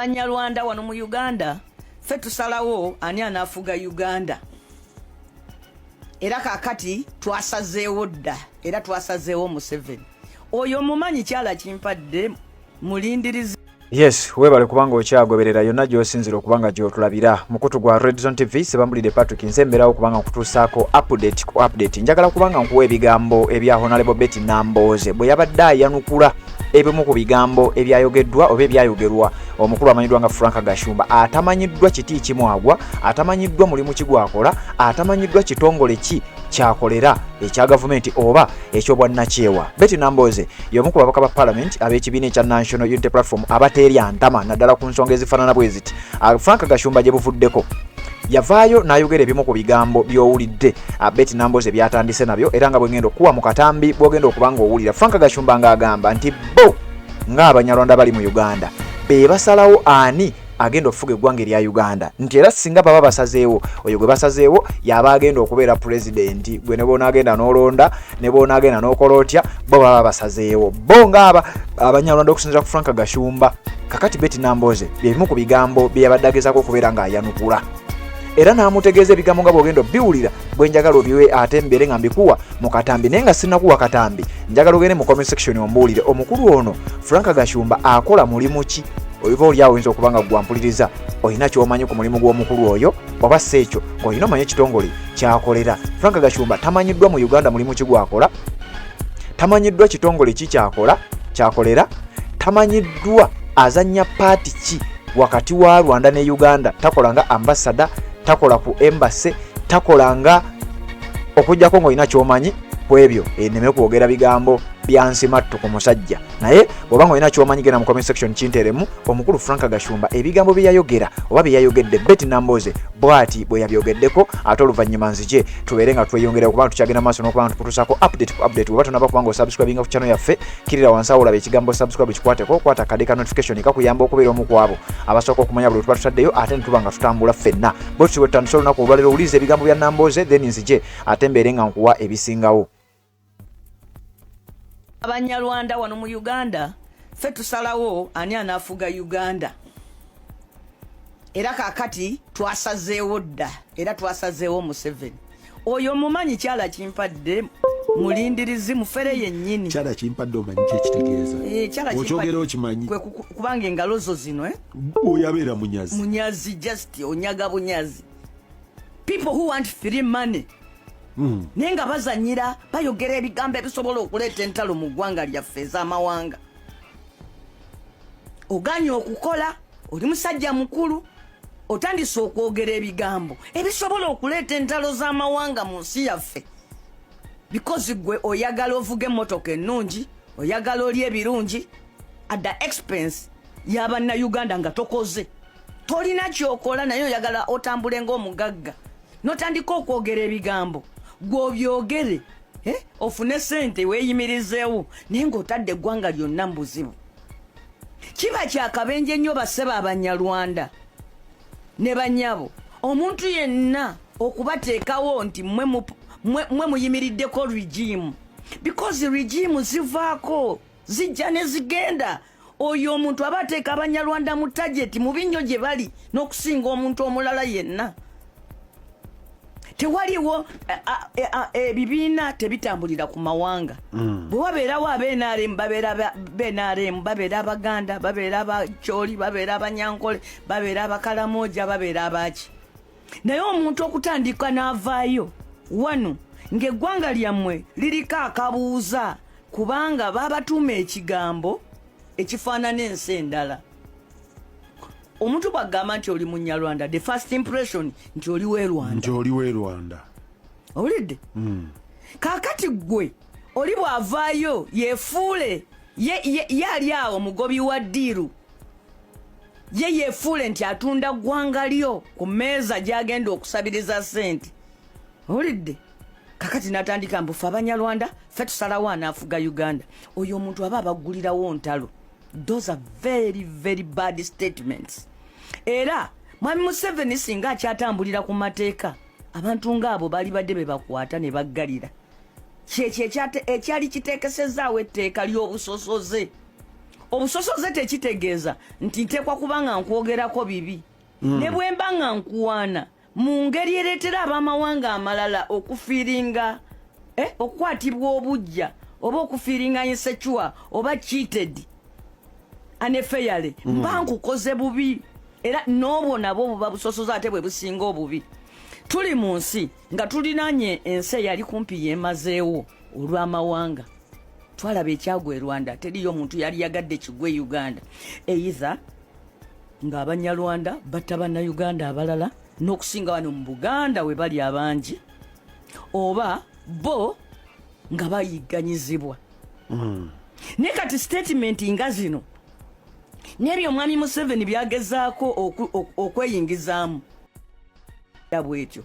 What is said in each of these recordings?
Abanyarwanda wano mu Uganda ffe tusalawo ani anaafuga Uganda. Era kakati twasazeewo dda era twasazeewo Museveni. Oyo mumanyi kyala kimpadde mulindirizi. Yes, webale kubanga okyagoberera yonna gy'osinzira okubanga gy'otulabira mukutu gwa Red Zone TV sebambulidde Patrick Nzemberawo kubanga nkutuusaako update njagala kubanga nkuwa ebigambo ebya Honorable Nambooze bwe yabadde ayanukula ebimu ku bigambo ebyayogeddwa oba ebyayogerwa omukulu amanyiddwa nga Frank Gashumba atamanyiddwa kiti kimwagwa atamanyiddwa mulimu kigwakola atamanyiddwa kitongole ki kyakolera ekya gavumenti oba ekyobwannakyewa. Nambooze y'omu ku babaka ba Parliament ab'ekibiina ekya National Unity Platform abateerya ntama naddala ku nsonga ezifaanana bwe ziti. Frank Gashumba gye buvuddeko yavaayo n'ayogera ebimu ku bigambo by'owulidde Nambooze byatandise nabyo era nga bw'engenda okuwa mu katambi bw'ogenda okuba ng'owulira. Frank Gashumba ng'agamba nti bo ng'abanyarwanda bali mu Uganda be basalawo ani agenda okufuga eggwanga erya Uganda nti era singa baba basazeewo oyo gwe basazeewo yaba agenda okubeera pulezidenti gwe ne boona agenda n'olonda ne boona agenda n'okola otya bo baba basazeewo bo ng'aba abanyarwanda okusinziira ku Frank Gashumba. Kakati Nambooze byebimu ku bigambo bye yabadde agezaako okubeera ng'ayanukula era n'amutegeeza ebigambo nga bw'ogenda biwulira bwe njagala obiwe ate mbeere nga mbikuwa mu katambi naye nga sinnakuwa katambi njagala ogende mu comment section ombuulire omukulu ono Frank Gashumba akola mulimu ki oyiva oli awo oyinza okuba nga gwampuliriza olina ky'omanyi ku mulimu gw'omukulu oyo oba si ekyo ng'olina omanyi ekitongole kyakolera. Frank Gashumba tamanyiddwa mu Uganda mulimu ki gwakola, tamanyiddwa kitongole ki kyakolera, tamanyiddwa azannya paati ki wakati wa Rwanda ne Uganda, takola nga ambassador, takola ku embassy, takola nga okujjako ng'olina ky'omanyi ku ebyo enneme kwogera bigambo byansi mattu ku musajja naye bw'oba ng'olina ky'omanyi genda mu comment section kinteremu omukulu Frank Gashumba ebigambo bye yayogera oba bye yayogedde Nambooze bw'ati bwe yabyogeddeko ate oluvannyuma nzije tubeere nga tweyongerera kubanga tukyagenda maaso n'okuba nga tukutuusaako update bwe batonaba kubanga osubscribinga ku channel yaffe kirira wansi awo olaba ekigambo subscribe kikwateko kwata kade ka notification kakuyamba okubeera omu ku abo abasooka okumanya buli tuba tutaddeyo ate ne tuba nga tutambula ffenna bwe tutyo bwe tutandisa olunaku olwaleero owuliriza ebigambo bya Nambooze then nzije ate mbeere nga nkuwa ebisingawo. Abanyarwanda wano mu Uganda ffe tusalawo ani anaafuga Uganda. Era kakati twasazeewo dda era twasazeewo Museveni. Oyo mumanyi kyala kimpadde mulindirizi mufere yennyini. Kyala kimpadde omanyi ekitegeeza. Okyogera okimanyi. Kubanga engalo zo zino oyabeera munyazi. Munyazi just onyaga bunyazi. People who want free money. Nenga bazanyira bayogera ebigambo ebisobola okuleeta entalo mu ggwanga lyaffe ez'amawanga. Oganya okukola oli musajja mukulu otandise okwogera ebigambo ebisobola okuleeta entalo z'amawanga mu nsi yaffe because gwe oyagala ovuga emmotoka ennungi oyagala oli ebirungi at the expense y'abannayuganda nga tokoze tolina kyokola naye oyagala otambule ng'omugagga n'otandika okwogera ebigambo gw'obyogere ofune ssente weeyimirizeewo naye ng'otadde eggwanga lyonna mu buzibu. Kiba kyakabenje nnyo basseba abanyarwanda ne bannyabo omuntu yenna okubateekawo nti mwe muyimiriddeko regime because regime zivaako zijja ne zigenda. Oyo omuntu abateeka abanyarwanda mu tageti mu binnyo gye bali n'okusinga omuntu omulala yenna. Tewaliwo ebibiina tebitambulira ku mawanga. Bwe wabeerawo ab'NRM babeera Abaganda, babeera Abakyoli, babeera Abanyankole, babeera Abakalamoja, babeera abaki. Naye omuntu okutandika n'avaayo wano ng'eggwanga lyammwe liriko akabuuza kubanga babatuuma ekigambo ekifaanana ensi endala. Omuntu bw'agamba nti oli Munyarwanda, the first impression nti oli w'e Rwanda. Owulidde? Kaakati ggwe oli bw'avaayo yeefuule ye ali awo mugobi wa ddiiru ye yeefuule nti atunda ggwanga lyo ku mmeeza gy'agenda okusabiriza ssente. Owulidde? Kakati n'atandika mbu ffe Abanyarwanda ffe tusalawo anaafuga Uganda. Oyo omuntu aba abaggulirawo ntalo. Those are very, very bad statements. Era Mwami Museveni singa akyatambulira ku mateeka abantu ng'abo bali badde be bakwata ne baggalira. Kyekyo ekyali kiteekesezaawo etteeka ly'obusosoze obusosoze tekitegeeza nti nteekwa kubanga nkwogerako bibi ne bwe mba nga nkuwaana mu ngeri ereetera ab'amawanga amalala okufiiringa okukwatibwa obujja oba okufiiringa insecure oba cheated unfairly mba nkukoze bubi era n'obwo nabwo buba busosoze ate bwe businga obubi. Tuli mu nsi nga tulinaanye ensi eyali kumpi yeemazeewo olw'amawanga. Twalaba ekyagwa e Rwanda teriyo omuntu yali yagadde kigwe Uganda either nga abanyarwanda batta bannayuganda abalala n'okusinga wano mu Buganda we bali abangi oba bo nga bayigganyizibwa. Ne kati statement nga zino n'ebyo omwami Museveni byagezaako okweyingizaamu bwetyo.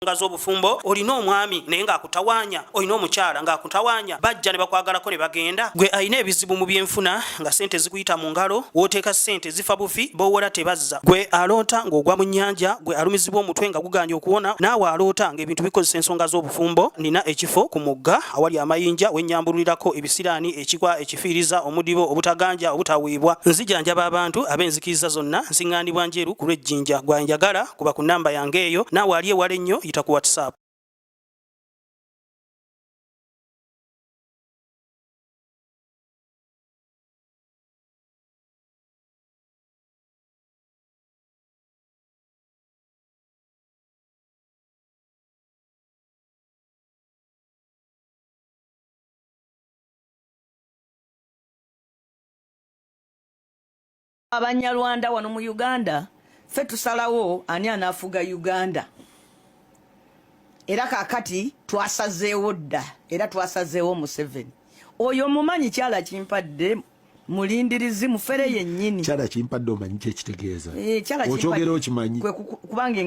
Z'obufumbo olina omwami naye ng'akutawanya, olina omukyala ng'akutawanya, bajja ne bakwagalako ne bagenda. Gwe alina ebizibu mu byenfuna nga sente zikuyita mu ngalo, wooteeka sente zifa bufi b'owola tebazza. Gwe aloota ng'ogwa mu nnyanja, gwe alumizibwa omutwe nga guganye okuwona, naawe aloota ng'ebintu bikozesa ensonga z'obufumbo. Nina ekifo ku mugga awali amayinja wennyambulirako ebisiraani, ekikwa, ekifiiriza, omudibo, obutaganja, obutaweebwa. Nzijanjaba abantu ab'enzikiriza zonna, nsiŋŋaanibwa njeru ku lw'ejjinja. Gwanjagala kuba ku nnamba yange eyo, naawe ali ewala ennyo ku WhatsApp. Abanyarwanda wano mu Uganda ffe tusalawo ani anaafuga Uganda. Era kakati twasazeewo dda era twasazeewo Museveni. Oyo mumanyi kyala kimpadde mulindirizi mufere yennyini. Kyala kimpadde omanyi kye kitegeeza. Kyala kimpadde. Okyogera okimanyi. Kubanga